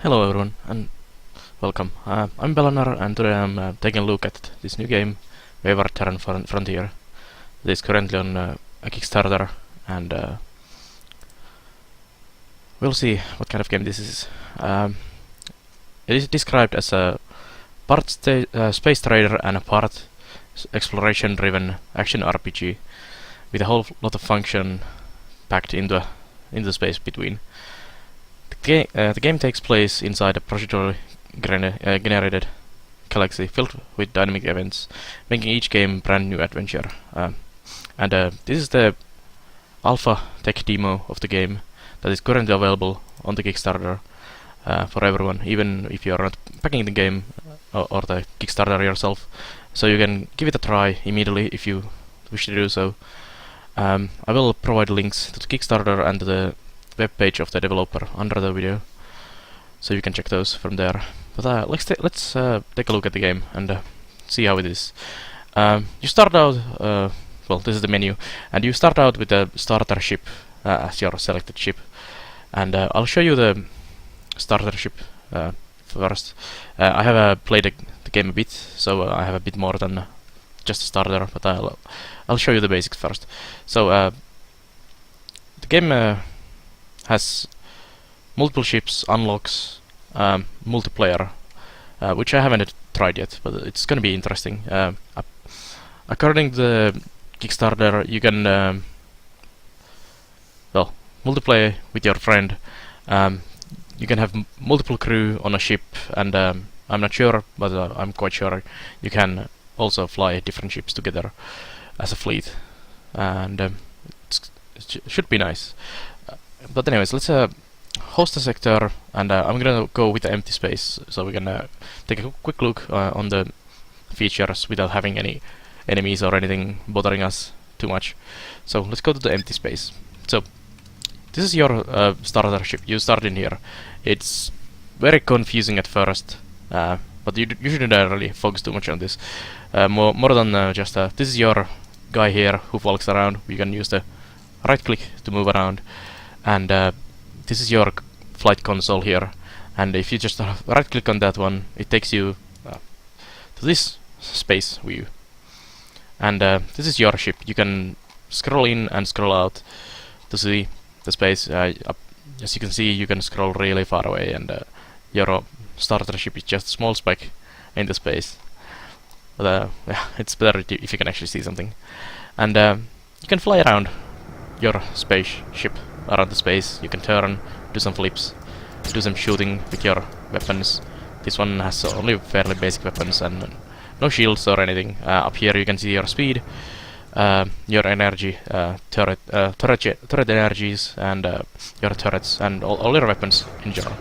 Hello everyone and welcome. I'm Belanar and today I'm taking a look at this new game, Wayward Terran Frontier. It is currently on a Kickstarter and we'll see what kind of game this is. It is described as a part space trader and a part exploration-driven action RPG with a whole lot of function packed into space between. The game takes place inside a procedurally generated galaxy filled with dynamic events, making each game a brand new adventure. This is the alpha tech demo of the game that is currently available on the Kickstarter for everyone, even if you are not backing the game or the Kickstarter yourself. So you can give it a try immediately if you wish to do so. I will provide links to the Kickstarter and to the web page of the developer under the video, so you can check those from there. But let's take a look at the game and see how it is. You start out, well, this is the menu, and you start out with the starter ship as your selected ship, and I'll show you the starter ship first. I have played the game a bit, so I have a bit more than just a starter, but I'll show you the basics first. So the game has multiple ships, unlocks, multiplayer, which I haven't tried yet, but it's gonna be interesting. According to the Kickstarter, you can well, multiplayer with your friend. You can have multiple crew on a ship, and I'm not sure, but I'm quite sure you can also fly different ships together as a fleet, and it should be nice. But anyways, let's host a sector, and I'm gonna go with the empty space, so we can take a quick look on the features without having any enemies or anything bothering us too much. So let's go to the empty space. So this is your starter ship. You start in here. It's very confusing at first, but you shouldn't really focus too much on this. More than just this is your guy here who walks around. You can use the right click to move around. And this is your flight console here, and if you just right click on that one, it takes you to this space view, and this is your ship. You can scroll in and scroll out to see the space. As you can see, you can scroll really far away, and your starter ship is just a small speck in the space, but yeah, it's better if you can actually see something. And you can fly around your spaceship around the space. You can turn, do some flips, do some shooting with your weapons. This one has only fairly basic weapons and no shields or anything. Up here you can see your speed, your energy, turret energies, and your turrets, and all your weapons in general.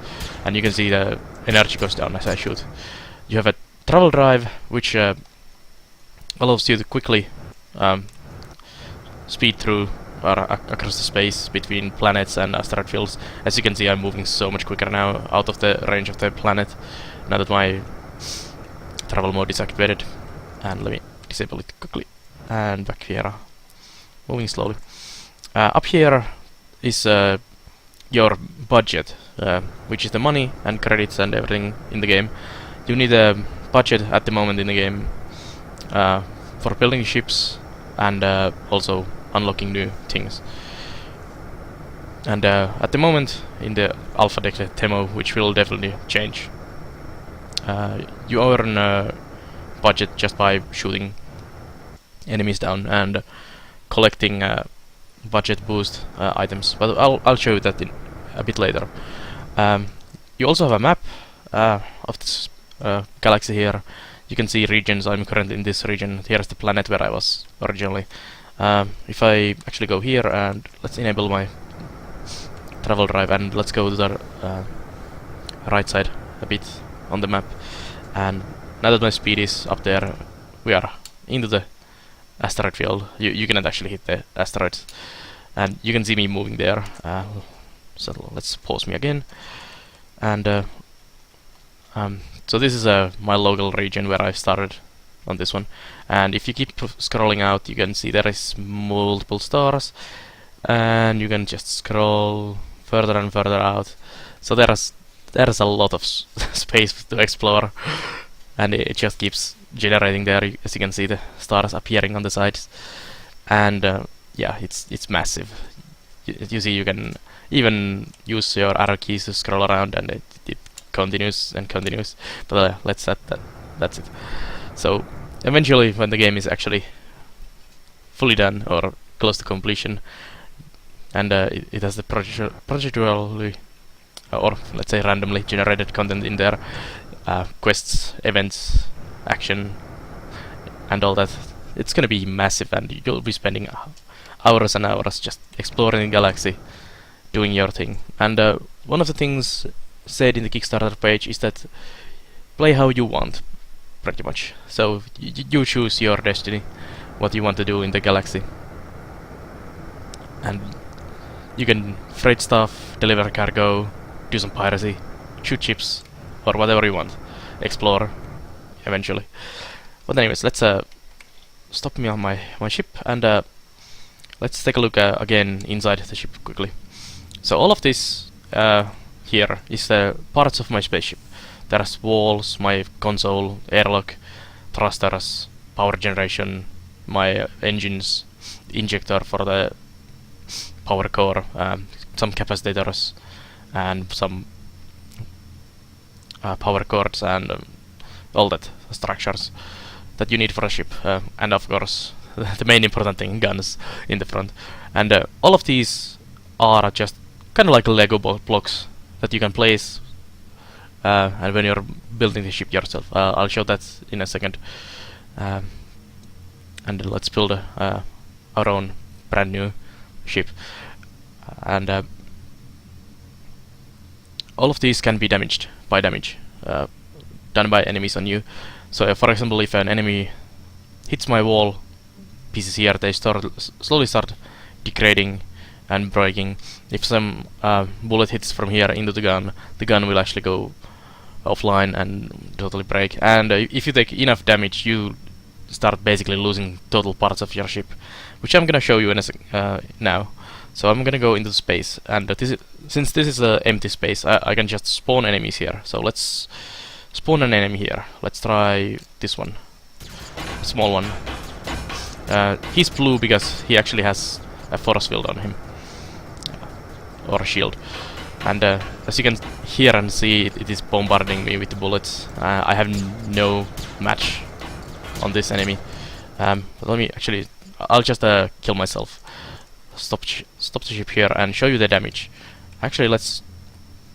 And you can see the energy goes down as I shoot. You have a travel drive, which allows you to quickly speed through or across the space between planets and asteroid fields. As you can see, I'm moving so much quicker now out of the range of the planet now that my travel mode is activated. And let me disable it quickly. And back here, moving slowly. Up here is your budget, which is the money and credits and everything in the game. You need a budget at the moment in the game for building ships and also unlocking new things. And at the moment in the alpha demo, which will definitely change, you earn budget just by shooting enemies down and collecting budget boost items, but I'll show you that in a bit later. You also have a map of this galaxy here. You can see regions. I'm currently in this region. Here's the planet where I was originally. If I actually go here and let's enable my travel drive, and let's go to the right side a bit on the map, and now that my speed is up there, we are into the asteroid field. You cannot actually hit the asteroids, and you can see me moving there. So let's pause me again, and so this is my local region where I started on this one. And if you keep scrolling out, you can see there is multiple stars, and you can just scroll further and further out. So there are there's a lot of space to explore, and it just keeps generating there. As you can see, the stars appearing on the sides, and yeah, it's massive. You see, you can even use your arrow keys to scroll around, and it continues and continues. But let's set that. That's it. So eventually, when the game is actually fully done or close to completion, and it has the procedurally or let's say randomly generated content in there, quests, events, action, and all that. It's gonna be massive, and you'll be spending hours and hours just exploring the galaxy, doing your thing. And one of the things said in the Kickstarter page is that play how you want, pretty much. So you choose your destiny, what you want to do in the galaxy, and you can freight stuff, deliver cargo, do some piracy, shoot ships, or whatever you want, explore eventually. But anyways, let's stop me on my ship, and let's take a look again inside the ship quickly. So all of this here is parts of my spaceship. There's walls, my console, airlock, thrusters, power generation, my engines, injector for the power core, some capacitors, and some power cords, and all that structures that you need for a ship, and of course the main important thing, guns in the front. And all of these are just kind of like Lego blocks that you can place, and when you're building the ship yourself. I'll show that in a second. And let's build our own brand new ship. And all of these can be damaged by damage done by enemies on you. So for example, if an enemy hits my wall pieces here, they slowly start degrading and breaking. If some bullet hits from here into the gun will actually go offline and totally break. And if you take enough damage, you start basically losing total parts of your ship, which I'm gonna show you in a now. So I'm gonna go into space, and since this is an empty space, I can just spawn enemies here. So let's spawn an enemy here. Let's try this one, small one. He's blue because he actually has a force field on him, or a shield. And as you can hear and see, it is bombarding me with the bullets. I have no match on this enemy. But let me actually, I'll just kill myself. Stop the ship here and show you the damage. Actually, let's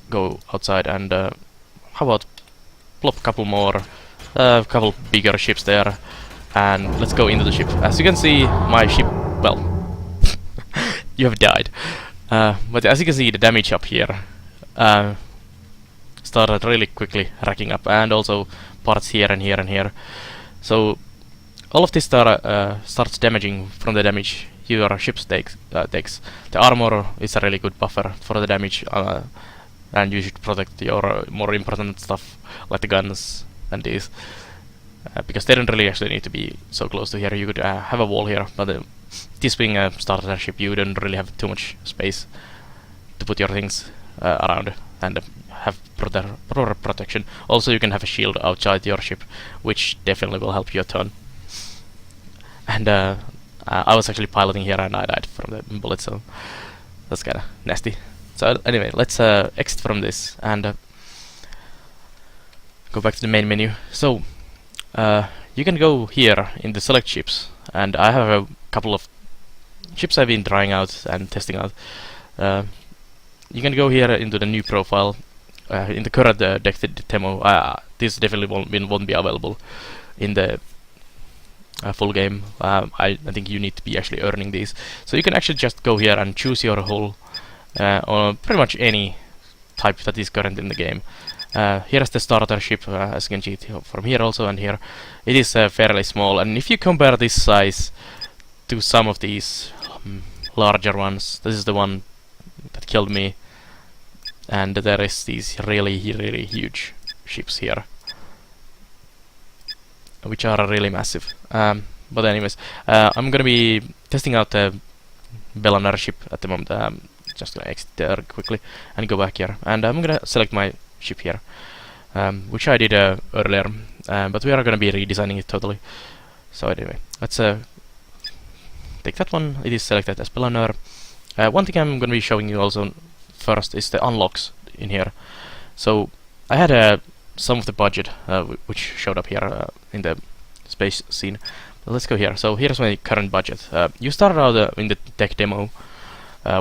go outside and how about plop a couple more, couple bigger ships there, and let's go into the ship. As you can see, my ship, well, you have died. But as you can see, the damage up here started really quickly racking up, and also parts here and here and here. So all of this starts damaging from the damage your ship takes. The armor is a really good buffer for the damage, and you should protect your more important stuff like the guns and these, because they don't really actually need to be so close to here. You could have a wall here, but this being a starter ship, you don't really have too much space to put your things around and have proper protection. Also, you can have a shield outside your ship, which definitely will help you a ton. And I was actually piloting here and I died from the bullet, so that's kinda nasty. So anyway, let's exit from this and go back to the main menu. So you can go here in the select ships, and I have a couple of ships I've been trying out and testing out. You can go here into the new profile. In the current deck demo, this definitely won't be available in the full game. I think you need to be actually earning these. So you can actually just go here and choose your hull on pretty much any type that is current in the game. Here's the starter ship, as you can see from here also, and here it is fairly small. And if you compare this size to some of these larger ones, this is the one that killed me, and there is these really huge ships here, which are really massive. But anyways, I'm gonna be testing out the Belanar ship at the moment. Just gonna exit there quickly and go back here, and I'm gonna select my ship here, which I did earlier, but we are going to be redesigning it totally. So anyway, let's take that one. It is selected as planner. One thing I'm going to be showing you also first is the unlocks in here. So I had some of the budget which showed up here in the space scene. But let's go here. So here's my current budget. You started out in the tech demo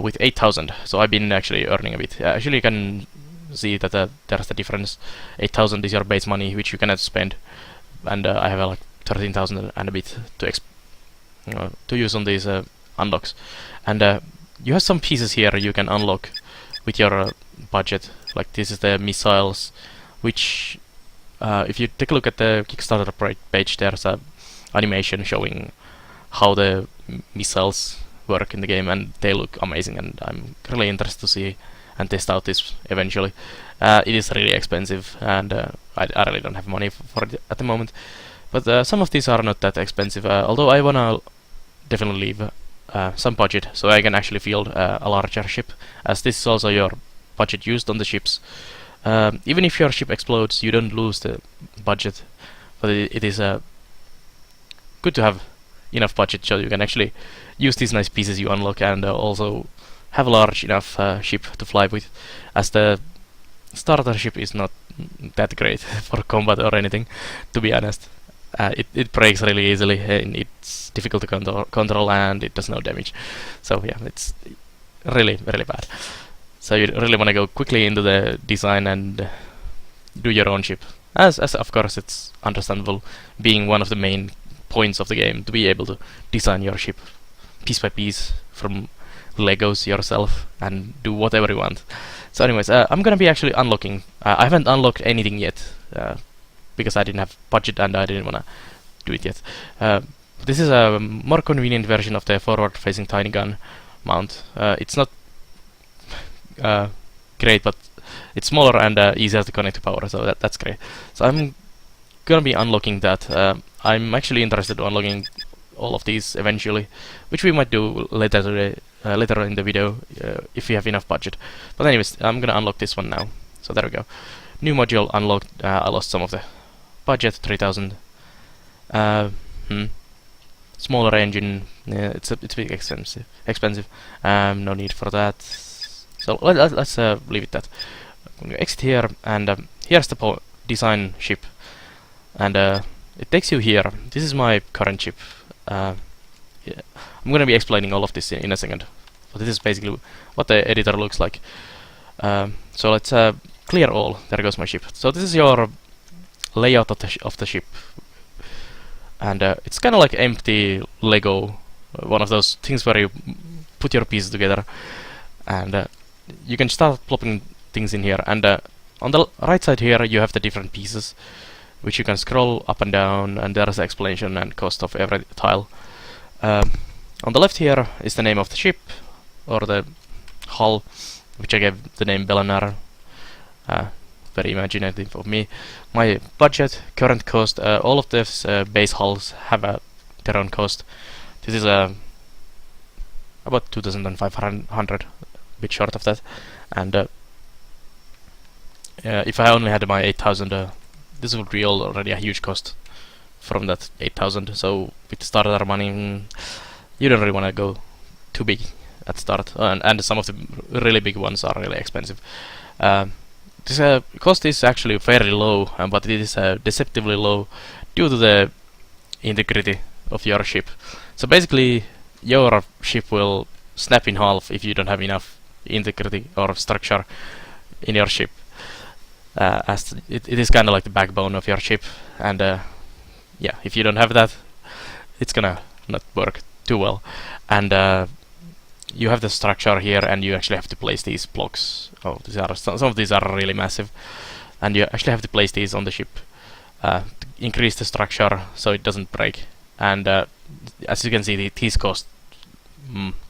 with 8,000. So I've been actually earning a bit. Actually, you can see that there's the difference. 8,000 is your base money, which you cannot spend, and I have like 13,000 and a bit to use on these unlocks. And you have some pieces here you can unlock with your budget. Like this is the missiles, which if you take a look at the Kickstarter page, there's a animation showing how the missiles work in the game, and they look amazing, and I'm really interested to see and test out this eventually. It is really expensive, and I really don't have money for it at the moment, but some of these are not that expensive, although I wanna definitely leave some budget so I can actually field a larger ship, as this is also your budget used on the ships. Even if your ship explodes, you don't lose the budget, but it is good to have enough budget so you can actually use these nice pieces you unlock, and also have a large enough ship to fly with, as the starter ship is not that great for combat or anything, to be honest. It breaks really easily, and it's difficult to control, and it does no damage. So yeah, it's really bad. So you really want to go quickly into the design and do your own ship, as of course it's understandable, being one of the main points of the game, to be able to design your ship piece by piece from Legos yourself and do whatever you want. So anyways, I'm gonna be actually unlocking. I haven't unlocked anything yet because I didn't have budget and I didn't wanna do it yet. This is a more convenient version of the forward-facing tiny gun mount. It's not great, but it's smaller and easier to connect to power, so that's great. So I'm gonna be unlocking that. I'm actually interested in unlocking all of these eventually, which we might do later today, later in the video, if we have enough budget. But anyways, I'm gonna unlock this one now. So there we go. New module unlocked. I lost some of the budget, 3,000. Smaller engine. It's a bit expensive. No need for that. So let's leave it that. I'm gonna exit here, and here's the design ship, and it takes you here. This is my current ship. Yeah. I'm gonna be explaining all of this in a second. So this is basically what the editor looks like. So let's clear all. There goes my ship. So this is your layout of the ship, and it's kind of like empty Lego, one of those things where you put your pieces together, and you can start plopping things in here. And on the right side here, you have the different pieces, which you can scroll up and down, and there is the explanation and cost of every tile. On the left here is the name of the ship, or the hull, which I gave the name Belenar. Very imaginative of me. My budget, current cost, all of these base hulls have their own cost. This is about 2,500, a bit short of that. And if I only had my 8,000, this would be already a huge cost from that 8,000. So with starter money, you don't really want to go too big at start, and some of the really big ones are really expensive. This cost is actually fairly low, but it is deceptively low due to the integrity of your ship. So basically, your ship will snap in half if you don't have enough integrity or structure in your ship. As it is kind of like the backbone of your ship, and yeah, if you don't have that, it's gonna not work too well. And you have the structure here, and you actually have to place these blocks. Oh, these are some of these are really massive, and you actually have to place these on the ship to increase the structure so it doesn't break. And as you can see, these cost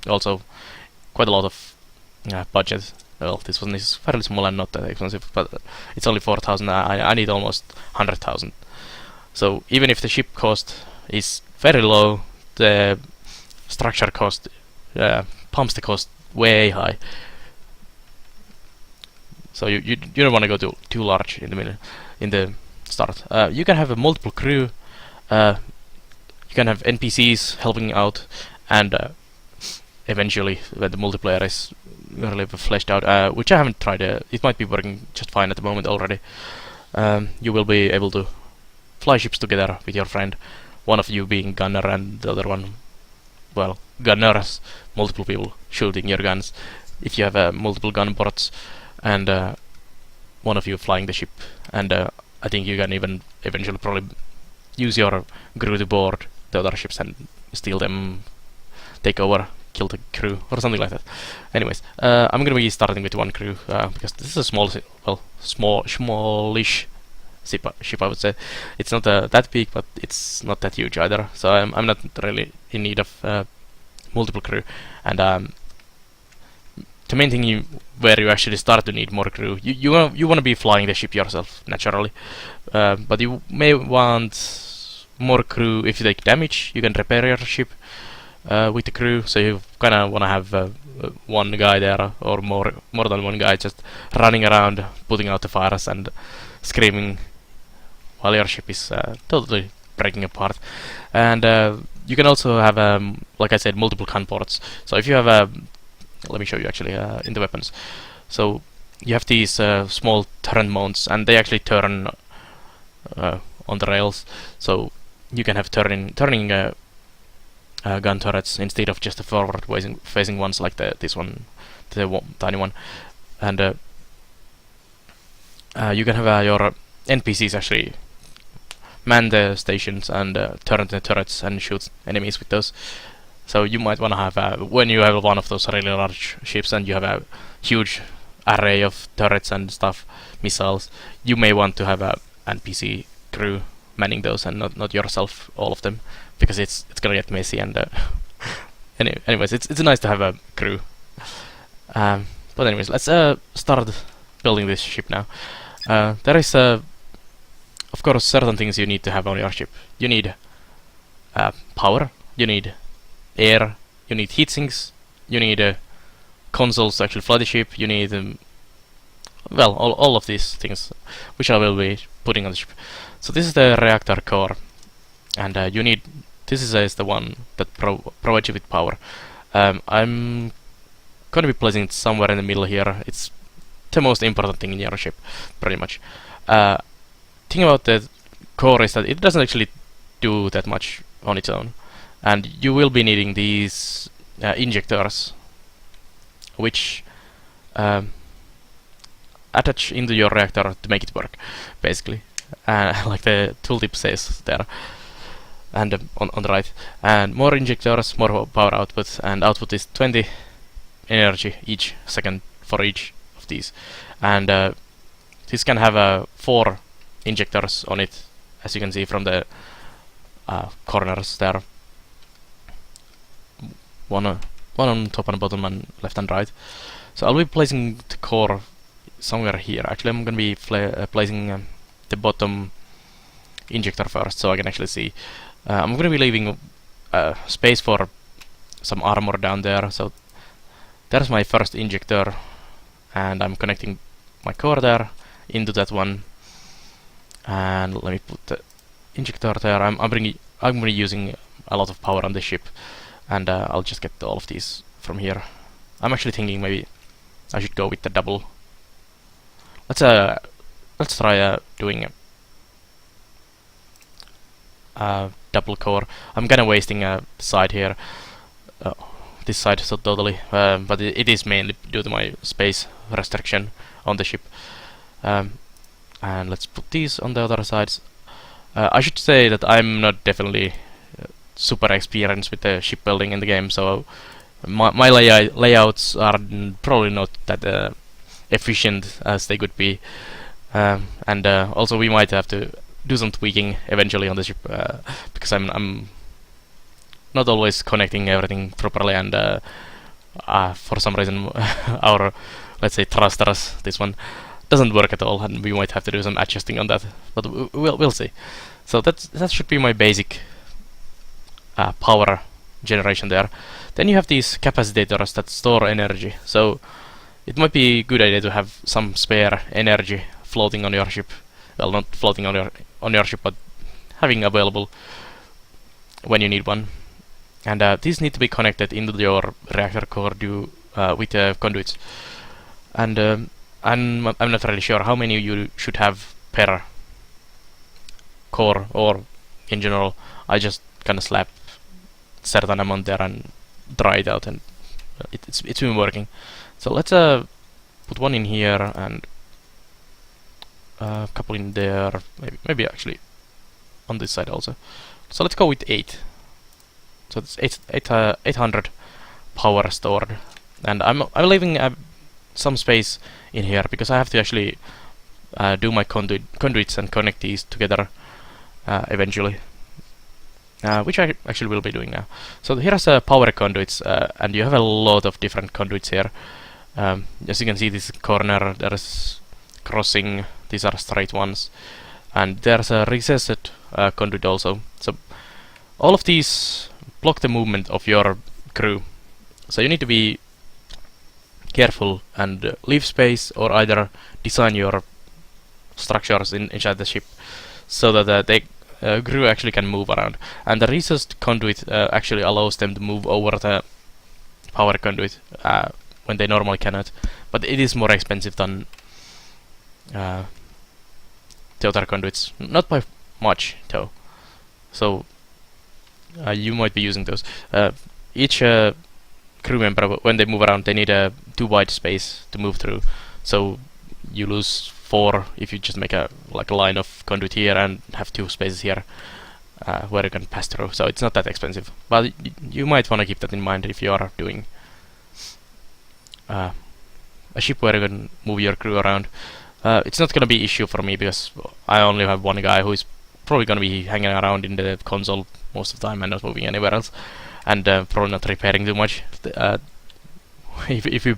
also quite a lot of budget. Well, this one is fairly small and not that expensive, but it's only 4,000. I need almost 100,000. So even if the ship cost is very low, the structure cost pumps the cost way high. So you don't want to go too large in the middle, in the start. You can have a multiple crew. You can have NPCs helping out, and eventually, when the multiplayer is really fleshed out, which I haven't tried, it might be working just fine at the moment already. You will be able to fly ships together with your friend, one of you being gunner and the other one, well, gunners, multiple people shooting your guns. If you have multiple gun ports, and one of you flying the ship, and I think you can even eventually probably use your crew to board the other ships and steal them, take over, kill the crew, or something like that. Anyways, I'm gonna be starting with one crew because this is a smallish ship, I would say. It's not that big, but it's not that huge either. So I'm not really in need of multiple crew, and the main thing where you actually start to need more crew, you want to be flying the ship yourself naturally, but you may want more crew if you take damage. You can repair your ship with the crew, so you kind of want to have one guy there, or more than one guy, just running around, putting out the fires and screaming while your ship is totally breaking apart. And you can also have, like I said, multiple gun ports. So if you have let me show you actually in the weapons. So you have these small turret mounts, and they actually turn on the rails. So you can have turning gun turrets instead of just the forward facing ones like this one, the tiny one. And you can have your NPCs actually man the stations and turn the turrets and shoot enemies with those. So you might want to have, when you have one of those really large ships and you have a huge array of turrets and stuff, missiles, you may want to have a NPC crew manning those, and not yourself all of them, because it's gonna get messy. And anyways, it's nice to have a crew. But anyways, let's start building this ship now. There is of course certain things you need to have on your ship. You need power, you need air, you need heat sinks, you need consoles to actually fly the ship, you need well, all of these things, which I will be putting on the ship. So this is the reactor core, and you need, this is the one that provides you with power. I'm gonna be placing it somewhere in the middle here. It's the most important thing in your ship, pretty much. Thing about the core is that it doesn't actually do that much on its own, and you will be needing these injectors, which attach into your reactor to make it work, basically. Like the tooltip says there, and on the right. And more injectors, more power output, and output is 20 energy each second for each of these. And this can have 4 injectors on it, as you can see from the corners there. One on top and bottom, and left and right. So I'll be placing the core somewhere here. Actually, I'm gonna be placing the bottom injector first, so I can actually see. I'm gonna be leaving space for some armor down there. So there's my first injector, and I'm connecting my core there into that one. And let me put the injector there. I'm gonna be using a lot of power on the ship, and I'll just get all of these from here. I'm actually thinking maybe I should go with the double. Let's try doing double core. I'm kinda wasting the side here, this side so totally, but it is mainly due to my space restriction on the ship. And let's put these on the other sides. I should say that I'm not definitely super experienced with the shipbuilding in the game, so my layouts are probably not that efficient as they could be. And also we might have to do some tweaking eventually on the ship, because I'm not always connecting everything properly, and for some reason our, let's say, thrusters, this one, doesn't work at all, and we might have to do some adjusting on that, but we'll see. So that should be my basic power generation there. Then you have these capacitors that store energy. So it might be a good idea to have some spare energy floating on your ship. Well, not floating on your ship, but having available when you need one. And these need to be connected into your reactor core with conduits. And I'm not really sure how many you should have per core, or in general. I just kind of slap certain amount there and dry it out, and it's been working. So let's put one in here and a couple in there, maybe actually on this side also. So let's go with 8. So it's 800 power stored, and I'm leaving some space in here because I have to actually do my conduits and connect these together eventually, which I actually will be doing now. So here's power conduits, and you have a lot of different conduits here. As you can see, this corner there is crossing. These are straight ones, and there's a recessed conduit also. So all of these block the movement of your crew. So you need to be careful and leave space, or either design your structures inside the ship so that the crew actually can move around. And the recessed conduit actually allows them to move over the power conduit when they normally cannot. But it is more expensive than the other conduits, not by much though. So you might be using those. Each crew member, when they move around, they need a too wide space to move through. So you lose 4 if you just make a line of conduit here and have 2 spaces here where you can pass through. So it's not that expensive, but you might want to keep that in mind if you are doing a ship where you can move your crew around. It's not going to be an issue for me because I only have one guy who is probably going to be hanging around in the console most of the time and not moving anywhere else, and probably not repairing too much. If you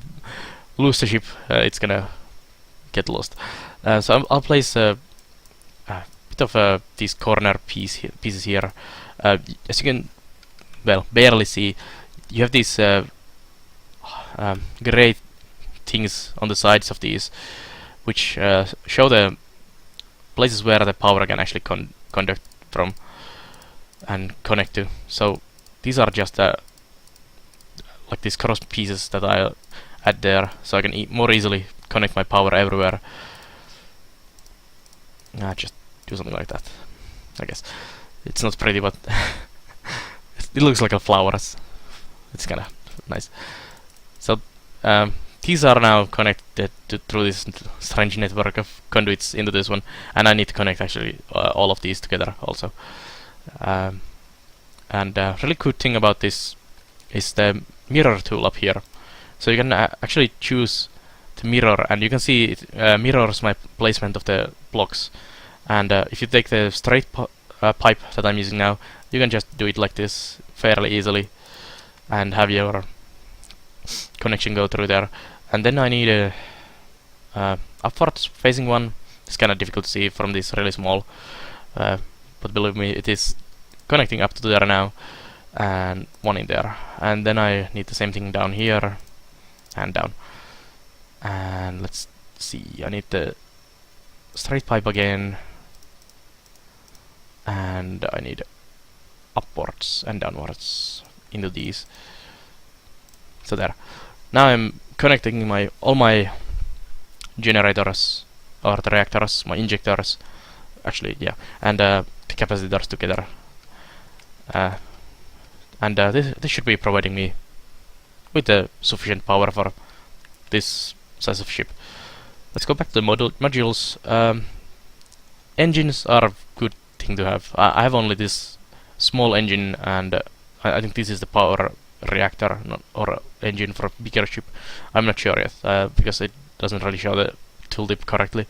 lose the ship, it's gonna get lost. So I'll place a bit of these corner pieces here. As you can, barely see, you have these gray things on the sides of these, which show the places where the power can actually conduct from and connect to. So these are just like these cross pieces that I add there, so I can more easily connect my power everywhere. Just do something like that. I guess it's not pretty, but it looks like a flower. It's kind of nice. So these are now connected through this strange network of conduits into this one, and I need to connect actually all of these together also. And really good thing about this is the mirror tool up here. So you can actually choose the mirror, and you can see it mirrors my placement of the blocks. And if you take the straight pipe that I'm using now, you can just do it like this fairly easily and have your connection go through there. And then I need a upwards facing one. It's kind of difficult to see from this really small, but believe me, it is connecting up to there now, and one in there. And then I need the same thing down here and down. And let's see, I need the straight pipe again, and I need upwards and downwards into these. So there. Now I'm connecting all my generators, or the reactors, my injectors, actually, yeah, and the capacitors together. And this should be providing me with sufficient power for this size of ship. Let's go back to the modules. Engines are a good thing to have. I have only this small engine, and I think this is the power reactor or engine for a bigger ship. I'm not sure yet because it doesn't really show the tooltip correctly,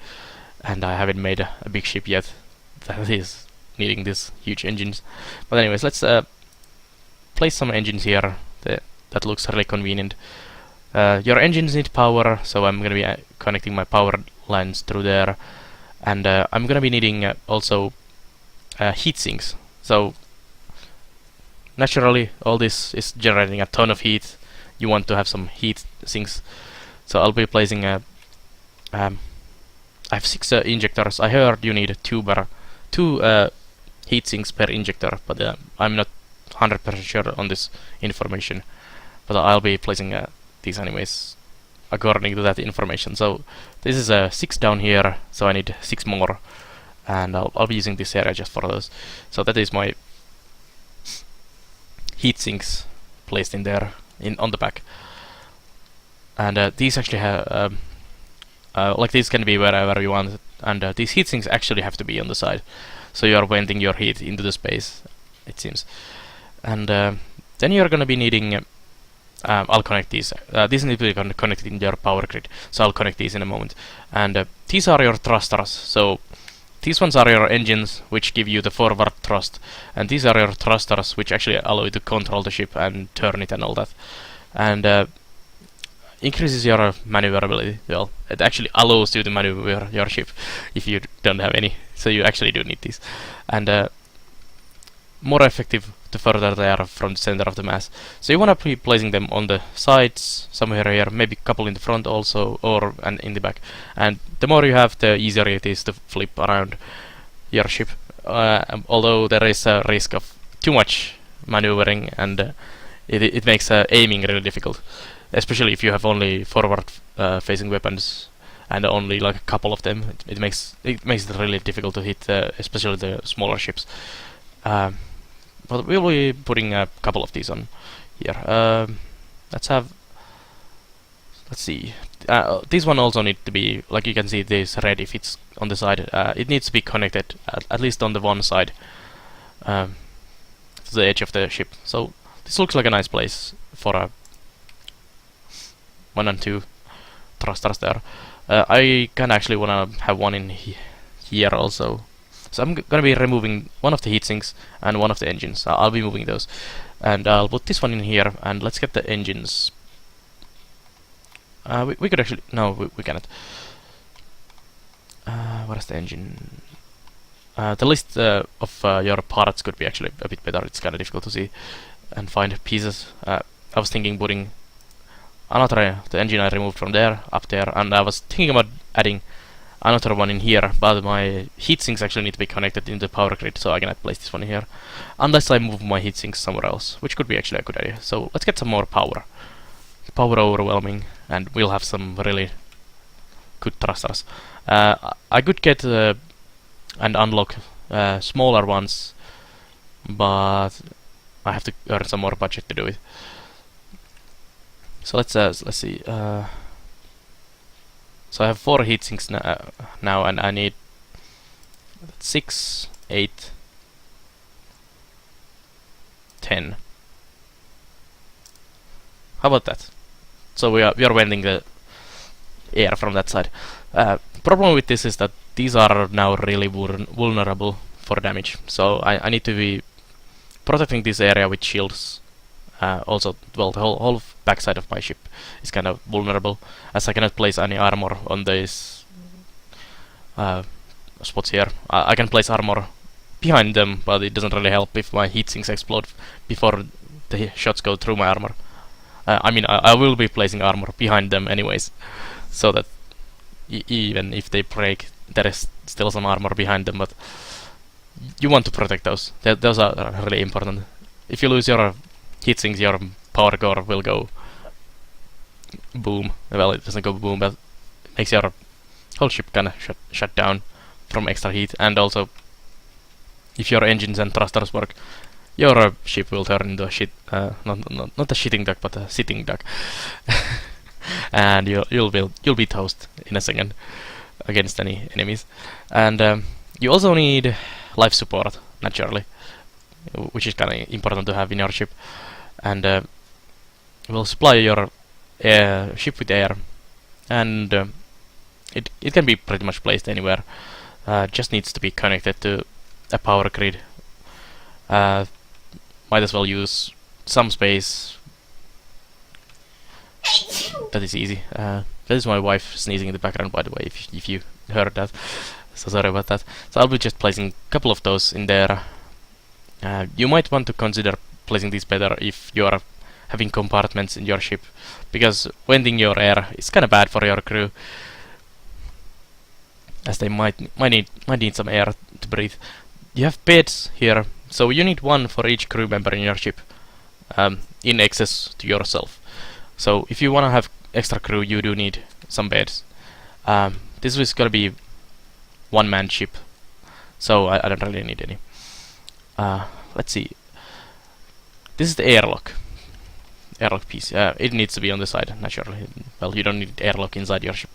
and I haven't made a big ship yet that is needing these huge engines. But anyways, let's place some engines here. That looks really convenient. Your engines need power, so I'm gonna be connecting my power lines through there, and I'm gonna be needing also heat sinks. So naturally, all this is generating a ton of heat. You want to have some heat sinks So I'll be placing a I have 6 injectors. I heard you need two heat sinks per injector, but I'm not 100% sure on this information. But I'll be placing these anyways according to that information. So this is 6 down here, so I need 6 more, and I'll be using this area just for those. So that is my heat sinks placed in there on the back, and these actually have like these can be wherever you want, and these heat sinks actually have to be on the side, so you are venting your heat into the space, it seems. And then you're going to be needing I'll connect these. These need to be connected in your power grid, so I'll connect these in a moment. And these are your thrusters. So these ones are your engines, which give you the forward thrust, and these are your thrusters, which actually allow you to control the ship and turn it and all that. And increases your maneuverability. Well, it actually allows you to maneuver your ship if you don't have any. So you actually do need these, and more effective the further they are from the center of the mass. So you want to be placing them on the sides, somewhere here, maybe a couple in the front also, or and in the back. And the more you have, the easier it is to flip around your ship. Although there is a risk of too much maneuvering, and it makes aiming really difficult, especially if you have only forward facing weapons and only like a couple of them. It makes it really difficult to hit, especially the smaller ships. But we'll be putting a couple of these on here. Let's see. This one also need to be, like you can see, this red if it's on the side. It needs to be connected at least on the one side to the edge of the ship. So this looks like a nice place for a 1 and 2 thrusters there. I can actually wanna have one in here also. So I'm gonna be removing one of the heat sinks and one of the engines. I'll be moving those, and I'll put this one in here. And let's get the engines. We could actually we cannot. What is the engine? The list of your parts could be actually a bit better. It's kind of difficult to see and find pieces. I was thinking putting another the engine I removed from there up there, and I was thinking about adding another one in here, but my heat sinks actually need to be connected in the power grid, so I cannot place this one here unless I move my heat sinks somewhere else, which could be actually a good idea. So let's get some more power overwhelming, and we'll have some really good thrusters. I could get and unlock smaller ones, but I have to earn some more budget to do it. So let's see. So I have 4 heat sinks now, and I need 6, 8, 10. How about that? So we are venting the air from that side. Problem with this is that these are now really vulnerable for damage. So I need to be protecting this area with shields. Also, well, the whole backside of my ship is kind of vulnerable, as I cannot place any armor on these spots here. I can place armor behind them, but it doesn't really help if my heat sinks explode before the shots go through my armor. I mean, I will be placing armor behind them anyways, so that even if they break, there is still some armor behind them. But you want to protect those. Those are really important. If you lose your heat sinks, your power core will go boom. Well, it doesn't go boom, but it makes your whole ship kind of shut down from extra heat. And also, if your engines and thrusters work, your ship will turn into a not a shitting duck, but a sitting duck, and you'll be toast in a second against any enemies. And you also need life support, naturally, which is kind of important to have in your ship. And will supply your ship with air, and it can be pretty much placed anywhere. Just needs to be connected to a power grid. Might as well use some space. That is easy. That is my wife sneezing in the background, by the way, if you heard that. So sorry about that. So I'll be just placing a couple of those in there. You might want to consider placing these better if you are having compartments in your ship, because venting your air is kind of bad for your crew, as they might need some air to breathe. You have beds here, so you need one for each crew member in your ship, in excess to yourself. So if you want to have extra crew, you do need some beds. This is gonna be one-man ship, so I don't really need any. Let's see. This is the airlock piece. It needs to be on the side, naturally. Well, you don't need airlock inside your ship.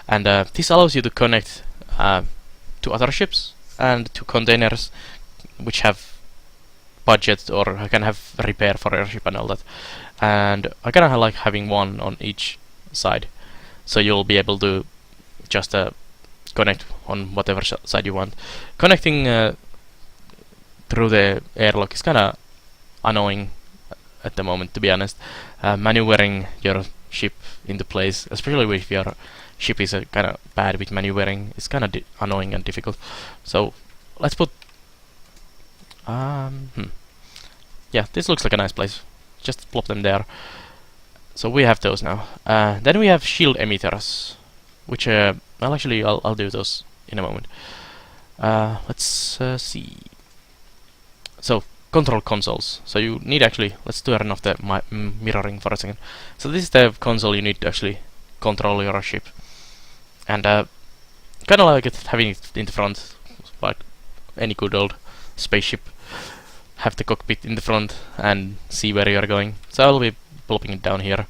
And this allows you to connect to other ships and to containers which have budget or can have repair for your ship and all that. And I kinda like having one on each side, so you'll be able to just connect on whatever side you want. Connecting through the airlock is kinda annoying at the moment, to be honest. Maneuvering your ship into place, especially if your ship is kinda bad with maneuvering, is kinda annoying and difficult. So let's put yeah, this looks like a nice place. Just plop them there. So we have those now. Then we have shield emitters, which well, actually I'll do those in a moment. Let's see. So control consoles. So you need actually, let's turn off the mirroring for a second. So this is the console you need to actually control your ship, and kind of like it having it in the front, like any good old spaceship. Have the cockpit in the front and see where you're going. So I'll be plopping it down here,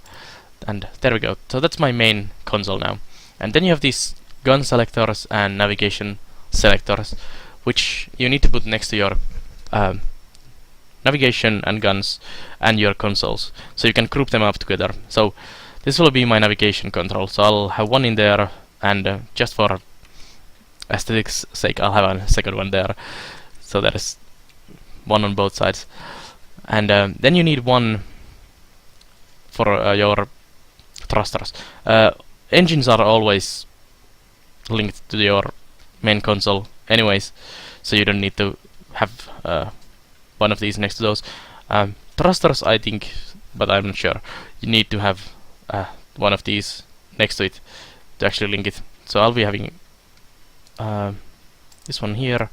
and there we go. So that's my main console now. And then you have these gun selectors and navigation selectors, which you need to put next to your navigation and guns and your consoles, so you can group them up together. So this will be my navigation control, so I'll have one in there, and just for aesthetics sake I'll have a second one there, so that is one on both sides. And then you need one for your thrusters. Engines are always linked to your main console anyways, so you don't need to have one of these next to those. Thrusters, I think, but I'm not sure, you need to have one of these next to it to actually link it. So I'll be having this one here,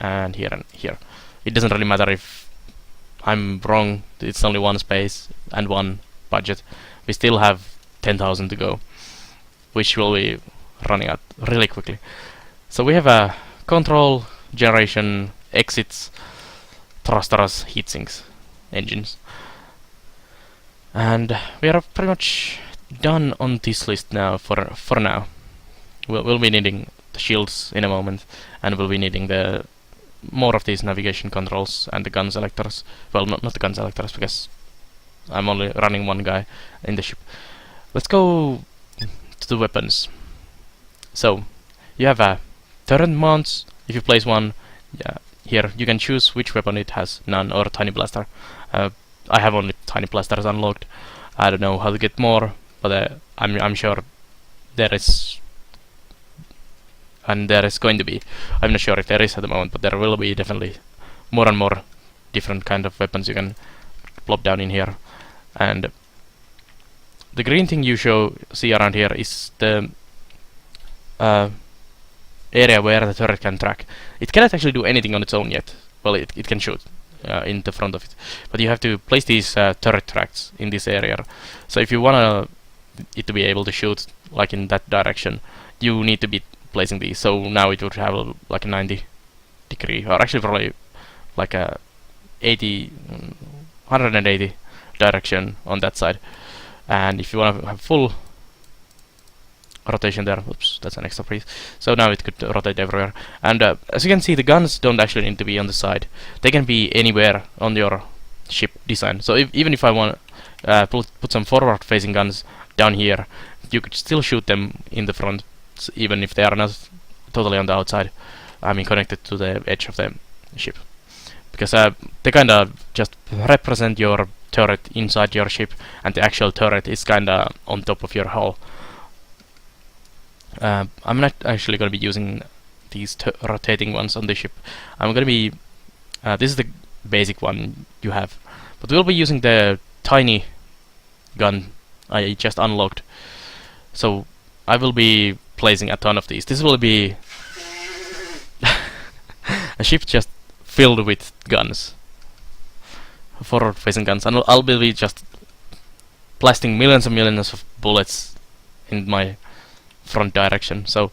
and here and here. It doesn't really matter if I'm wrong, it's only one space and one budget. We still have 10,000 to go, which will be running out really quickly. So we have a control, generation, exits, thrusters, heatsinks, engines. And we are pretty much done on this list now for now. We'll be needing the shields in a moment, and we'll be needing the more of these navigation controls and the gun selectors. Well, not the gun selectors, because I'm only running one guy in the ship. Let's go to the weapons. So you have a turret mounts. If you place one, here you can choose which weapon it has, none or tiny blaster. I have only tiny blasters unlocked. I don't know how to get more, but I'm sure there is. And there is going to be. I'm not sure if there is at the moment, but there will be definitely more and more different kind of weapons you can plop down in here. And the green thing you see around here is the area where the turret can track. It cannot actually do anything on its own yet. Well, it can shoot in the front of it, but you have to place these turret tracks in this area. So if you want it to be able to shoot like in that direction, you need to be placing these. So now it would have like a 90 degree, or actually probably like a 180 direction on that side. And if you want to have full rotation there, oops, that's an extra piece. So now it could rotate everywhere. And as you can see, the guns don't actually need to be on the side. They can be anywhere on your ship design. So even if I want put some forward-facing guns down here, you could still shoot them in the front, even if they are not totally on the outside. I mean, connected to the edge of the ship, because they kind of just represent your turret inside your ship, and the actual turret is kind of on top of your hull. I'm not actually going to be using these rotating ones on the ship. I'm going to be this is the basic one you have. But we'll be using the tiny gun I just unlocked. So I will be placing a ton of these. This will be a ship just filled with guns, forward-facing guns, and I'll be just blasting millions and millions of bullets in my front direction. So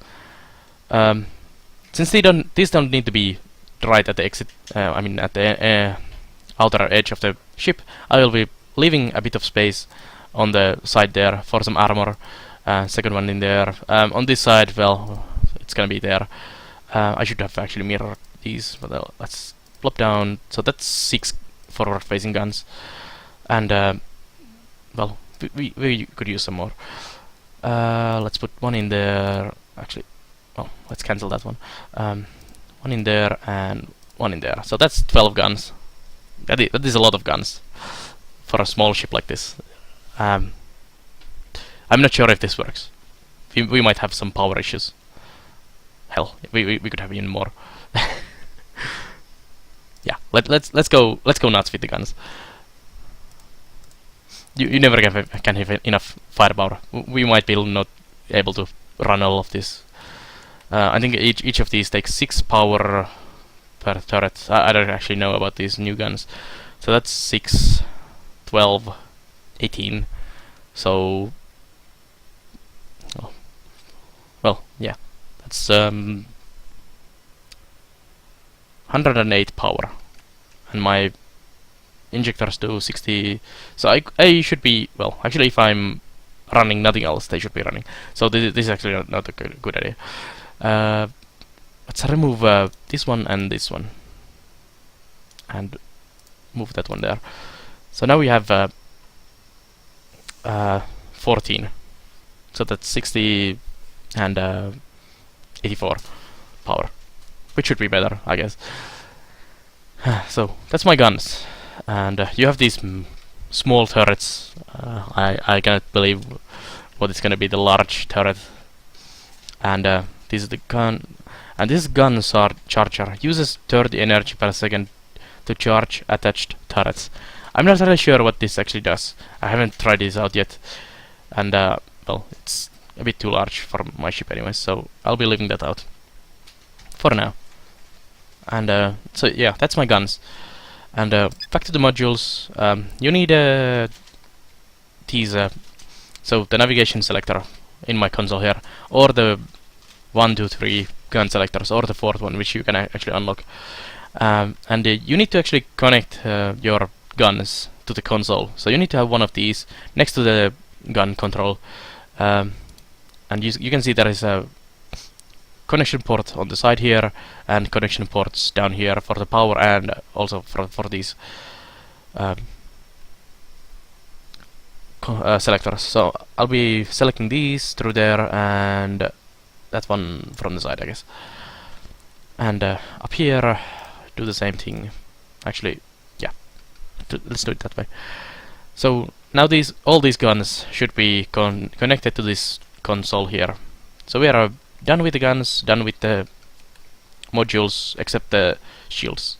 since these don't need to be right at the exit, I mean at the outer edge of the ship, I will be leaving a bit of space on the side there for some armor. Second one in there. On this side, well, it's gonna be there. I should have actually mirrored these, but let's plop down. So that's 6 forward-facing guns, and well, we could use some more. Let's put one in there. Actually, oh, let's cancel that one. One in there and one in there. So that's 12 guns. That is a lot of guns for a small ship like this. I'm not sure if this works. We might have some power issues. Hell, we could have even more. Yeah, let's go nuts with the guns. You never can have enough firepower. We might be not able to run all of this. I think each of these takes 6 power per turret. I don't actually know about these new guns. So that's 6, 12, 18. So, oh, well, yeah, that's 108 power, and my injectors do 60. So I should be, well, actually, if I'm running nothing else, they should be running. So this is actually not a good idea. Let's remove this one and this one, and move that one there. So now we have 14. So that's 60 and 84 power, which should be better, I guess. So that's my guns, and you have these small turrets. I cannot believe what is going to be the large turret. And this is the gun, and this gun charger uses 30 energy per second to charge attached turrets. I'm not really sure what this actually does. I haven't tried this out yet, and well, it's a bit too large for my ship anyway, so I'll be leaving that out for now. And so yeah, that's my guns. And back to the modules. You need these, so the navigation selector in my console here, or the 1, 2, 3 gun selectors, or the 4th one, which you can actually unlock. And you need to actually connect your guns to the console. So you need to have one of these next to the gun control, and you can see there is a connection port on the side here, and connection ports down here for the power, and also for these selectors. So I'll be selecting these through there, and that one from the side, I guess. And up here, do the same thing. Actually, yeah, let's do it that way. So now all these guns should be connected to this console here. So we are done with the guns, done with the modules, except the shields,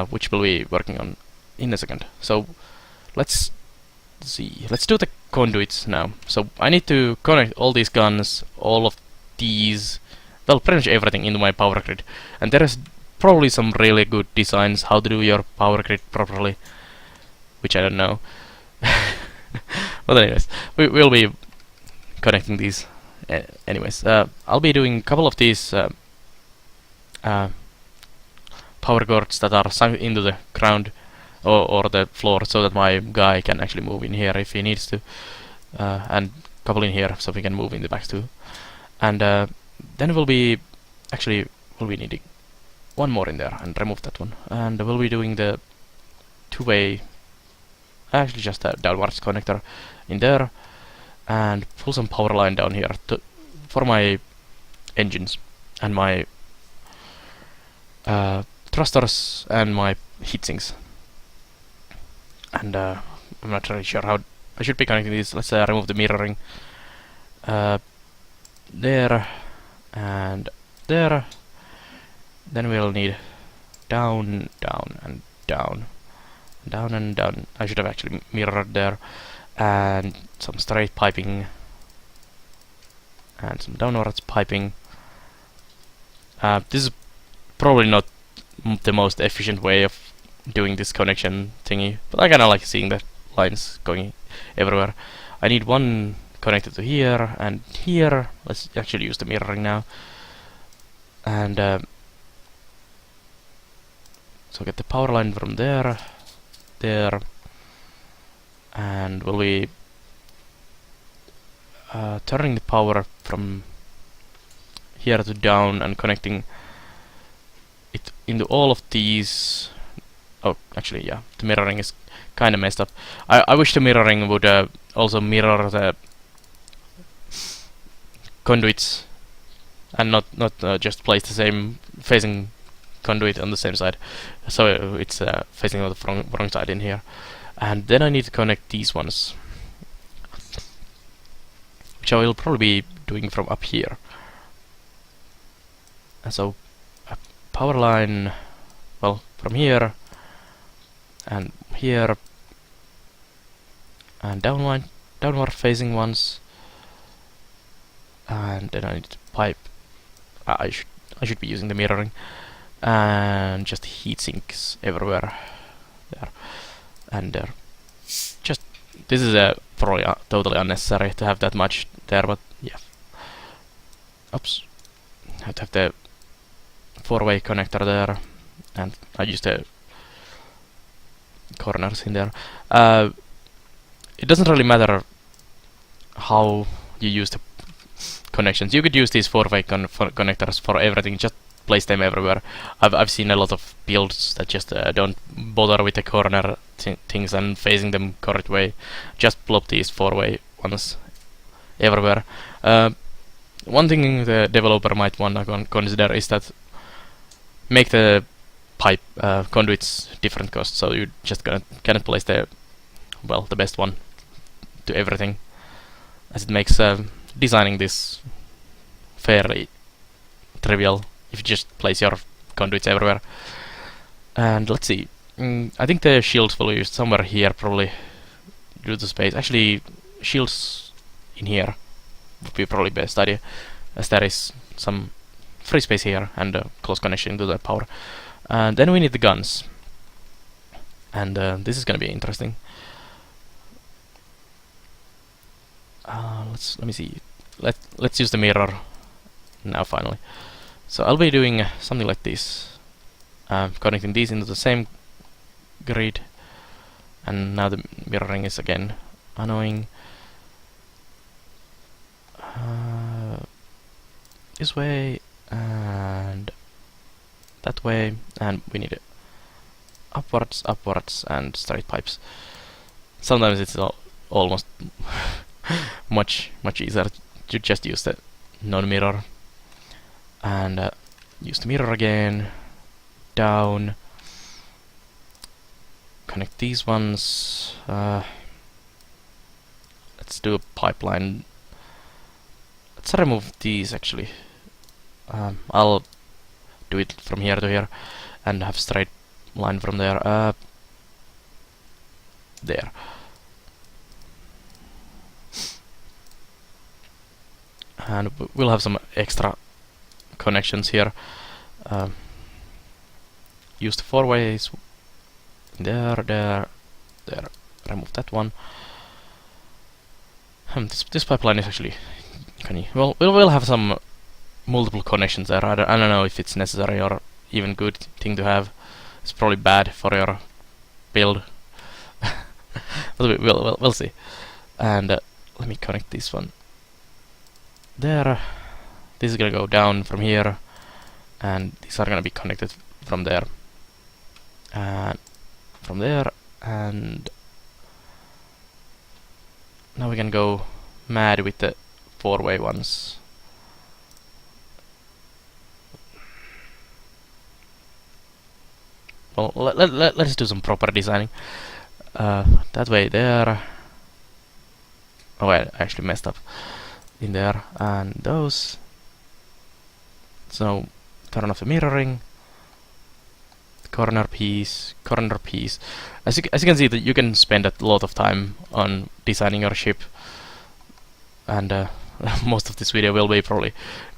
which we'll be working on in a second. So let's see. Let's do the conduits now. So I need to connect all these guns, all of these, well, pretty much everything into my power grid. And there is probably some really good designs how to do your power grid properly, which I don't know. But anyways, we'll be connecting these. Anyways, I'll be doing a couple of these power cords that are sunk into the ground or the floor, so that my guy can actually move in here if he needs to, and a couple in here so we can move in the back too. And then we'll be needing one more in there, and remove that one, and we'll be doing the two-way, actually just a downwards connector in there, and pull some power line down here for my engines and my thrusters and my heatsinks. And I'm not really sure how I should be connecting these. Let's remove the mirroring there and there. Then we'll need down, down, and down, down and down. I should have actually mirrored there, and some straight piping, and some downwards piping. This is probably not the most efficient way of doing this connection thingy, but I kinda like seeing the lines going everywhere. I need one connected to here and here. Let's actually use the mirroring now. And so get the power line from there, there, and we'll be turning the power from here to down and connecting it into all of these. Oh, actually, yeah, the mirroring is kind of messed up. I wish the mirroring would also mirror the conduits and not just place the same facing conduit on the same side, so it's facing on the wrong side in here. And then I need to connect these ones, which I will probably be doing from up here. And so a power line, well, from here and here, and downward facing ones, and then I need to pipe. I should be using the mirroring, and just heat sinks everywhere, there and there. Just this is probably totally unnecessary to have that much there, but yeah. Oops, have to have the four-way connector there, and I used the corners in there. It doesn't really matter how you use the connections. You could use these four-way connectors for everything. Just place them everywhere. I've seen a lot of builds that just don't bother with the corner things and facing them correct way. Just plop these four-way ones everywhere. One thing the developer might want to consider is that make the pipe conduits different costs, so you just cannot place the best one to everything, as it makes designing this fairly trivial if you just place your conduits everywhere. And let's see, I think the shields will be used somewhere here, probably due to space. Actually, shields in here would be probably best idea, as there is some free space here and close connection to the power. And then we need the guns, and this is gonna be interesting. Let me see. Let's use the mirror now finally. So I'll be doing something like this, connecting these into the same grid, and now the mirroring is again annoying. This way and that way, and we need it upwards, upwards, and straight pipes. Sometimes it's almost much easier to just use the non-mirror, and use the mirror again, down, connect these ones. Let's do a pipeline. Let's remove these actually. I'll do it from here to here and have straight line from there. There. And we'll have some extra connections here. Use the four ways. There, there, there. Remove that one. This pipeline is actually canny. Well, we'll have some multiple connections there. I don't know if it's necessary or even good thing to have. It's probably bad for your build. But we'll see. And let me connect this one there. This is gonna go down from here, and these are gonna be connected from there and from there, and now we can go mad with the four-way ones. Well, let's do some proper designing. That way there. Oh, I actually messed up in there, and those. So turn off the mirroring, corner piece, corner piece. As you can see, that you can spend a lot of time on designing your ship, and most of this video will be probably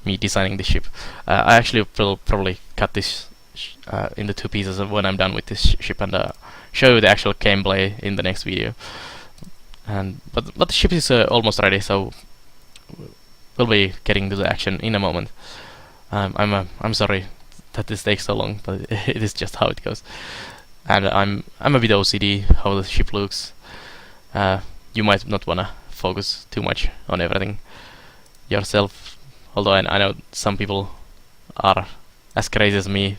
me designing the ship. I actually will probably cut this into two pieces when I'm done with this ship, and show you the actual gameplay in the next video. And but the ship is almost ready, so we'll be getting to the action in a moment. I'm sorry that this takes so long, but it is just how it goes. And I'm a bit OCD how the ship looks. You might not wanna focus too much on everything yourself, although I know some people are as crazy as me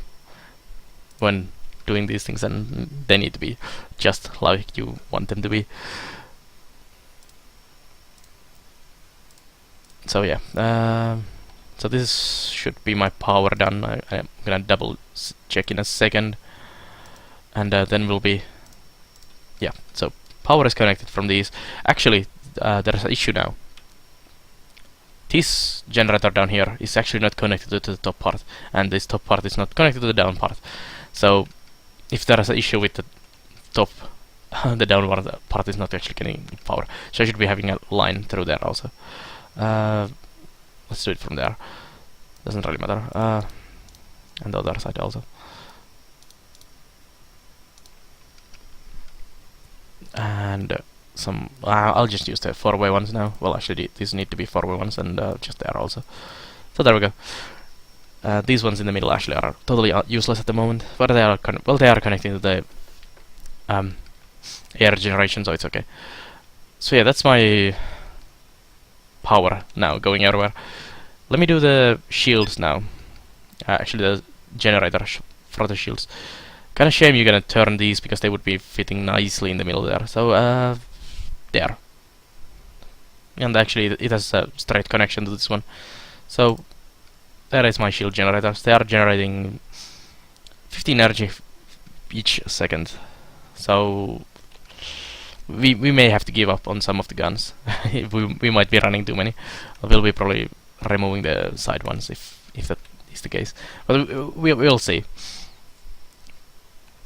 when doing these things, and they need to be just like you want them to be. So yeah, so this should be my power done. I'm gonna double check in a second, and then we'll be, yeah, so power is connected from these. Actually, there's an issue now. This generator down here is actually not connected to the top part, and this top part is not connected to the down part. So if there is an issue with the top, the downward part is not actually getting power. So I should be having a line through there also. Let's do it from there. Doesn't really matter. And the other side also. And some. I'll just use the 4-way ones now. Well, actually, these need to be 4-way ones, and just there also. So there we go. These ones in the middle actually are totally useless at the moment, but they are they are connecting to the air generation, so it's okay. So yeah, that's my power now going everywhere. Let me do the shields now. Actually, the generator for the shields. Kind of shame you're gonna turn these, because they would be fitting nicely in the middle there. So there. And actually, it has a straight connection to this one. So there is my shield generators. They are generating 15 energy each second. So we may have to give up on some of the guns. we might be running too many. We'll be probably removing the side ones if that is the case. But we'll see.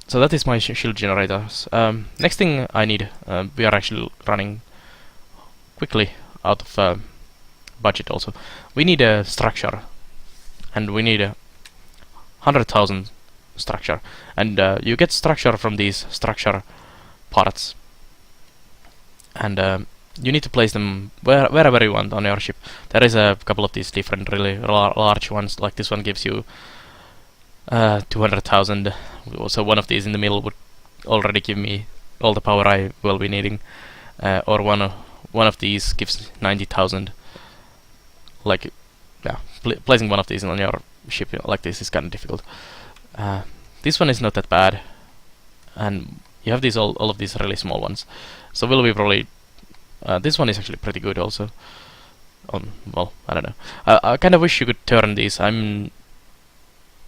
So that is my shield generators. Next thing I need, we are actually running quickly out of budget also. We need a structure, and we need 100,000 structure, and you get structure from these structure parts, and you need to place them wherever you want on your ship. There is a couple of these different really large ones, like this one gives you 200,000, so one of these in the middle would already give me all the power I will be needing, or one of these gives 90,000. Like, yeah, placing one of these on your ship like this is kind of difficult. This one is not that bad, and you have these all of these really small ones. So we'll be probably this one is actually pretty good also. Well, I don't know. I kind of wish you could turn these. I'm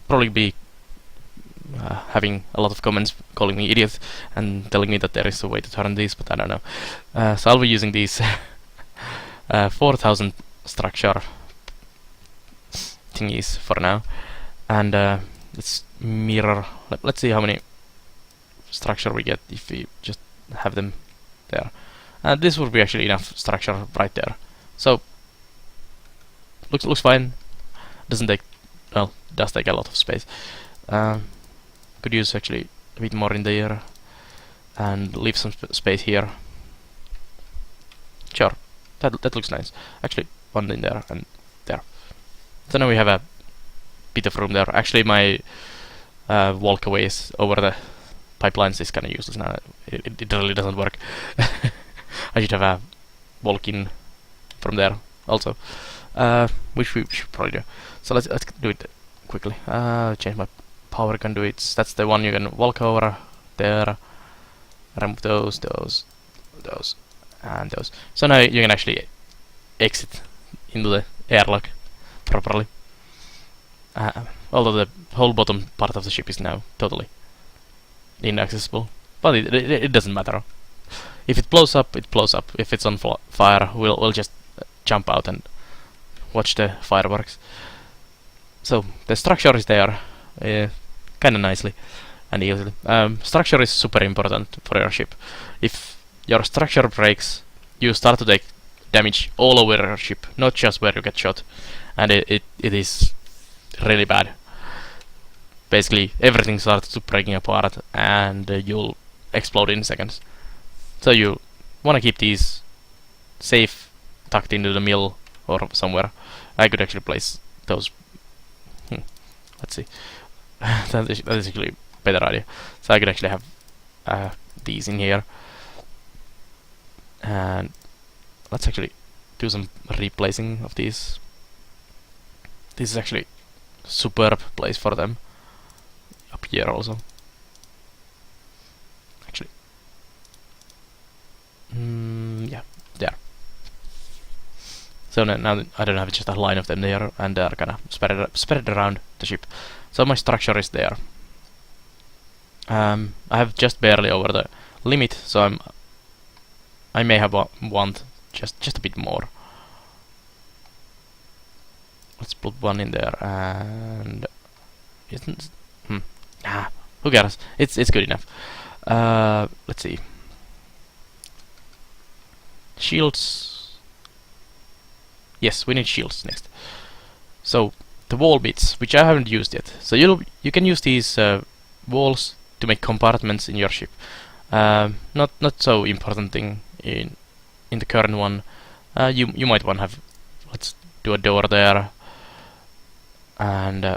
probably be having a lot of comments calling me idiot and telling me that there is a way to turn these, but I don't know. So I'll be using these 4,000 structure thingies for now, and let's mirror. Let's see how many structure we get if we just have them there. And this would be actually enough structure right there. So looks fine. Doesn't take, well, does take a lot of space. Could use actually a bit more in there and leave some space here. Sure, that looks nice. Actually, one in there and there. So now we have a bit of room there. Actually, my walkaways over the pipelines is kind of useless now. It really doesn't work. I should have a walk-in from there also, which we should probably do. So let's do it quickly. Change my power conduits. That's the one you can walk over there. Remove those, and those. So now you can actually exit into the airlock properly. Although the whole bottom part of the ship is now totally inaccessible, but it doesn't matter. If it blows up, it blows up. If it's on fire, we'll just jump out and watch the fireworks. So the structure is there, kind of nicely. and easily. Structure is super important for your ship. If your structure breaks, you start to take damage all over your ship, not just where you get shot, and it is really bad. Basically, everything starts to breaking apart, and you'll explode in seconds. So you want to keep these safe, tucked into the mill or somewhere. I could actually place those. Let's see. that is actually a better idea. So I could actually have these in here, and let's actually do some replacing of these. This is actually a superb place for them. Up here also. Actually. Yeah, there. So now I don't have just a line of them there, and they are kind of spread around the ship. So my structure is there. I have just barely over the limit, so I may have want just a bit more. Let's put one in there, and who cares? It's good enough. Let's see. Shields. Yes, we need shields next. So the wall bits, which I haven't used yet. So you can use these walls to make compartments in your ship. Not so important thing in the current one. You might want to have. Let's do a door there, and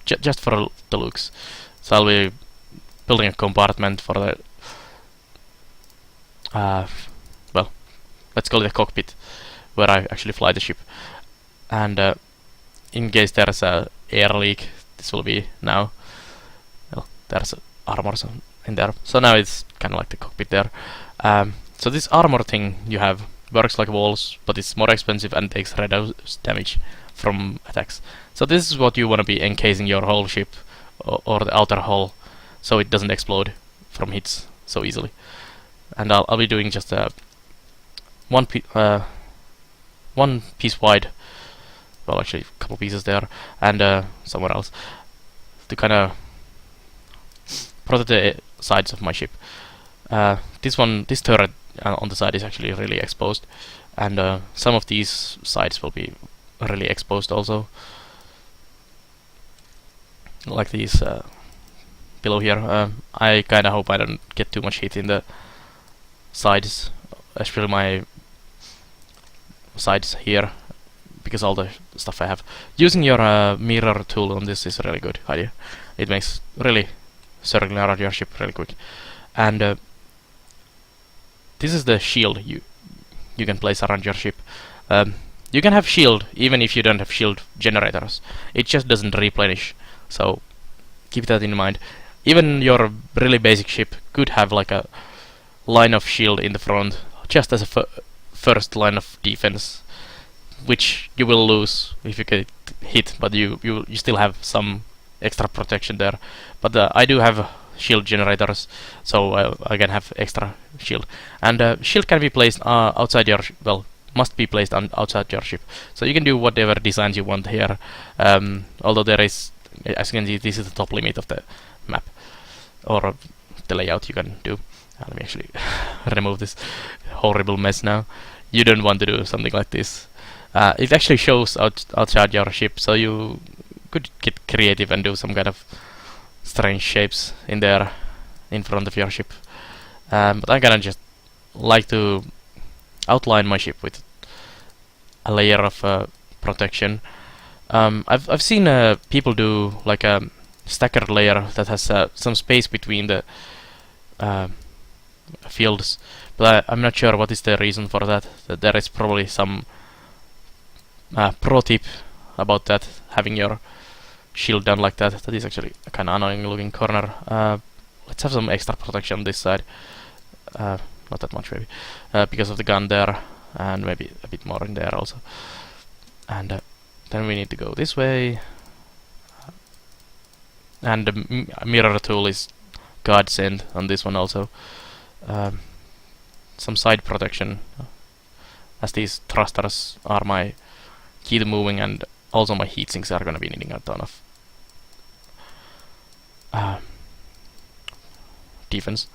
just for the looks. So I'll be building a compartment for the well, let's call it a cockpit, where I actually fly the ship. And in case there's a air leak, this will be now. Well, there's armor in there, so now it's kind of like the cockpit there. So this armor thing you have works like walls, but it's more expensive and takes reduced damage from attacks. So this is what you want to be encasing your whole ship or the outer hull, so it doesn't explode from hits so easily. And I'll be doing just one piece wide, well actually a couple pieces there, and somewhere else, to kind of protect the sides of my ship. This turret on the side is actually really exposed, and some of these sides will be really exposed also, like these below here. I kind of hope I don't get too much heat in the sides, especially my sides here, because all the stuff I have. Using your mirror tool on this is a really good idea. It makes really circling around your ship really quick. And this is the shield you can place around your ship. You can have shield even if you don't have shield generators. It just doesn't replenish, so keep that in mind. Even your really basic ship could have like a line of shield in the front, just as a first line of defense, which you will lose if you get hit, but you still have some extra protection there. But I do have shield generators, so I can have extra shield. And shield can be placed outside your must be placed outside your ship. So you can do whatever designs you want here. Although there is, as you can see, this is the top limit of the map, or the layout you can do. Let me actually remove this horrible mess now. You don't want to do something like this. It actually shows outside your ship, so you could get creative and do some kind of strange shapes in there in front of your ship. But I kinda just like to outline my ship with a layer of protection. I've seen people do like a staggered layer that has some space between the fields, but I'm not sure what is the reason for that. There is probably some pro tip about that, having your shield done like that. That is actually a kind of annoying looking corner. Let's have some extra protection on this side. Not that much maybe, because of the gun there, and maybe a bit more in there also. And then we need to go this way, and the mirror tool is godsend on this one also. Some side protection, as these thrusters are my key to moving, and also my heat sinks are gonna be needing a ton of defense.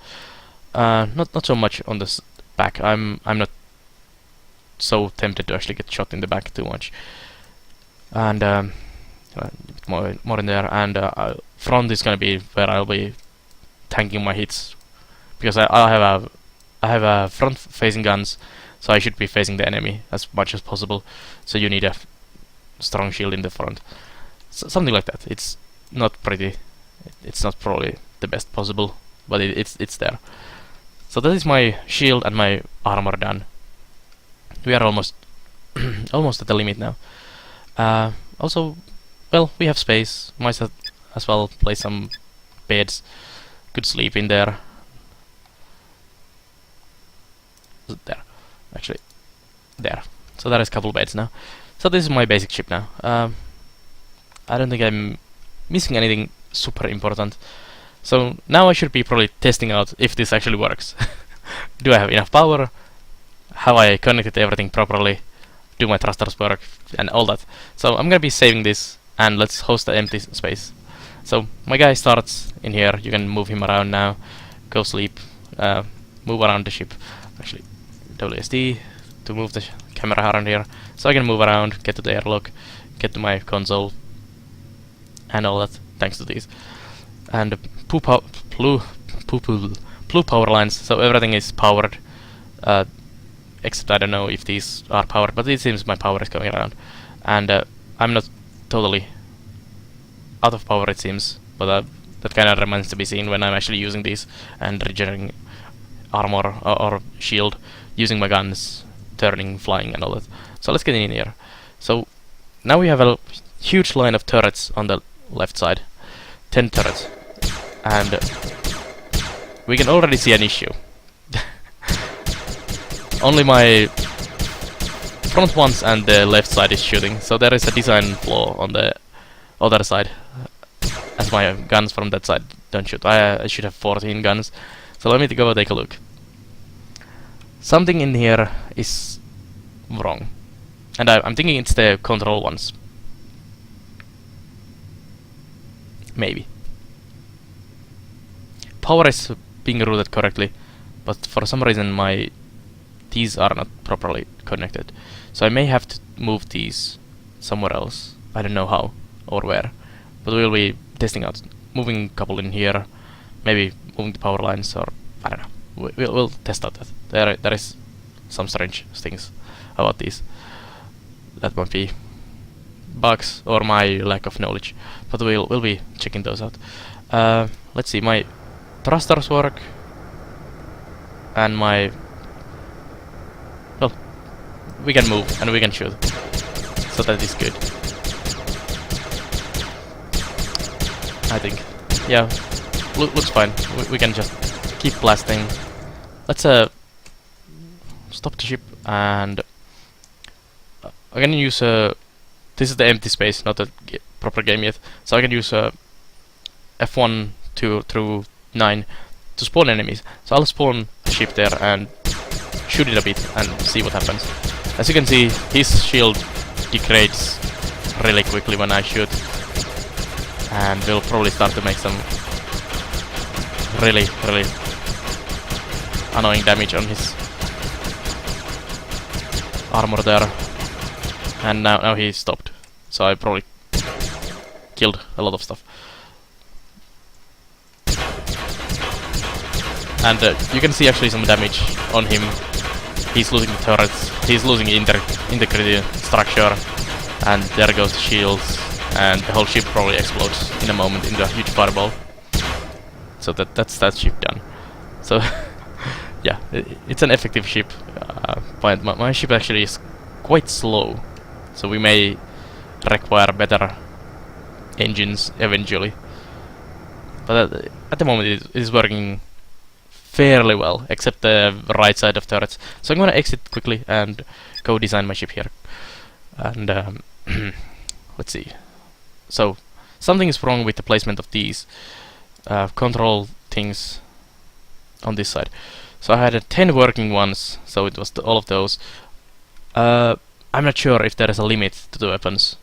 Not so much on the back. I'm not so tempted to actually get shot in the back too much. And a bit more in there. And front is gonna be where I'll be tanking my hits, because I have a front-facing guns, so I should be facing the enemy as much as possible. So you need a strong shield in the front, something like that. It's not pretty. It's not probably the best possible, but it's there. So that is my shield and my armor done. We are almost almost at the limit now. Also, well, we have space. Might as well place some beds. Could sleep in there. There, actually, there. So there is a couple beds now. So this is my basic ship now. I don't think I'm missing anything super important. So now I should be probably testing out if this actually works. Do I have enough power? Have I connected everything properly? Do my thrusters work? And all that. So I'm gonna be saving this, and let's host the empty space. So my guy starts in here. You can move him around now. Go sleep. Move around the ship. Actually, WSD to move the camera around here. So I can move around, get to the airlock, get to my console, and all that, thanks to these. And blue power lines, so everything is powered. Except I don't know if these are powered, but it seems my power is coming around. And I'm not totally out of power, it seems, but that kind of remains to be seen when I'm actually using these and regenerating armor or shield, using my guns, turning, flying, and all that. So let's get in here. So now we have a huge line of turrets on the left side, 10 turrets, and we can already see an issue. Only my front ones and the left side is shooting, so there is a design flaw on the other side, as my guns from that side don't shoot. I should have 14 guns, so let me go take a look. Something in here is wrong, and I'm thinking it's the control ones. Maybe. Power is being routed correctly, but for some reason these are not properly connected. So I may have to move these somewhere else. I don't know how or where, but we'll be testing out. Moving a couple in here, maybe moving the power lines, or I don't know. We'll test out that. There is some strange things about these. That might be bugs or my lack of knowledge, but we'll be checking those out. Let's see, my thrusters work, and my we can move and we can shoot, so that is good. I think, yeah, looks fine. We can just keep blasting. Let's stop the ship, and I can use this is the empty space, not a proper game yet, so I can use F1 through 9 to spawn enemies. So I'll spawn a ship there and shoot it a bit and see what happens. As you can see, his shield degrades really quickly when I shoot, and we'll probably start to make some really annoying damage on his armor there. And now he stopped, so I probably killed a lot of stuff. And you can see actually some damage on him. He's losing the turrets, he's losing integrity structure, and there goes the shields, and the whole ship probably explodes in a moment into a huge fireball. So that's that ship done. So yeah, it's an effective ship, but my ship actually is quite slow, so we may require better engines eventually. But at the moment it is working fairly well, except the right side of turrets. So I'm gonna exit quickly and go design my ship here. And let's see. So something is wrong with the placement of these control things on this side. So I had 10 working ones, so it was all of those. I'm not sure if there is a limit to the weapons.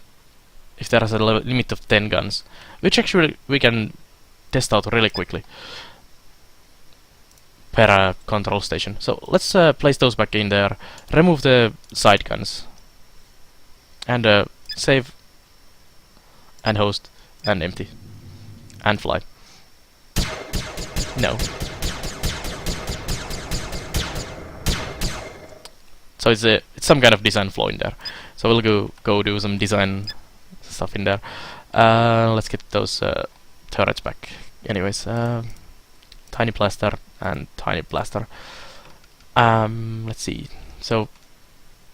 If there is a limit of 10 guns, which actually we can test out really quickly. per control station. So let's place those back in there, remove the side guns, and save, and host, and empty, and fly. No. So it's some kind of design flaw in there. So we'll go do some design stuff in there. Let's get those turrets back. Anyways, tiny blaster and tiny blaster. Let's see. So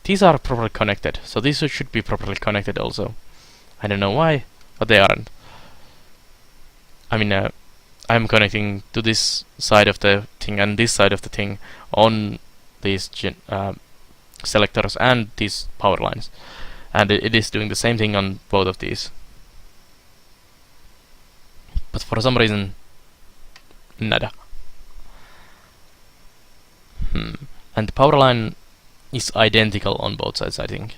these are properly connected. So these should be properly connected also. I don't know why, but they aren't. I mean, I'm connecting to this side of the thing and this side of the thing on these selectors and these power lines, and it is doing the same thing on both of these. But for some reason, nada. And the power line is identical on both sides, I think.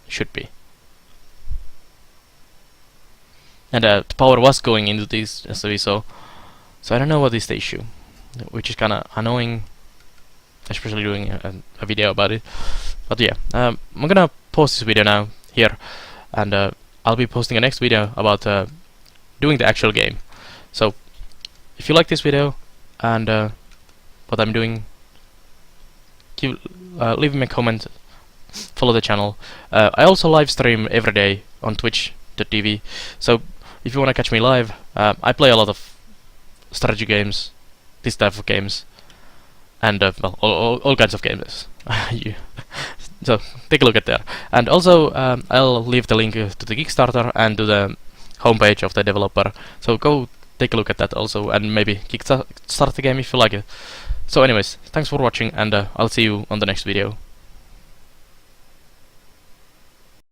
Should be. And the power was going into these, as we saw. So I don't know what is the issue, which is kinda annoying, especially doing a video about it. But yeah, I'm gonna pause this video now, here, and I'll be posting a next video about doing the actual game. So, if you like this video, and what I'm doing, leave me a comment, follow the channel. I also live stream every day on twitch.tv, so if you wanna catch me live, I play a lot of strategy games, this type of games, and well, all kinds of games. So take a look at there. And also I'll leave the link to the Kickstarter and to the homepage of the developer. So go take a look at that also, and maybe kickstart the game if you like it. So anyways, thanks for watching, and I'll see you on the next video.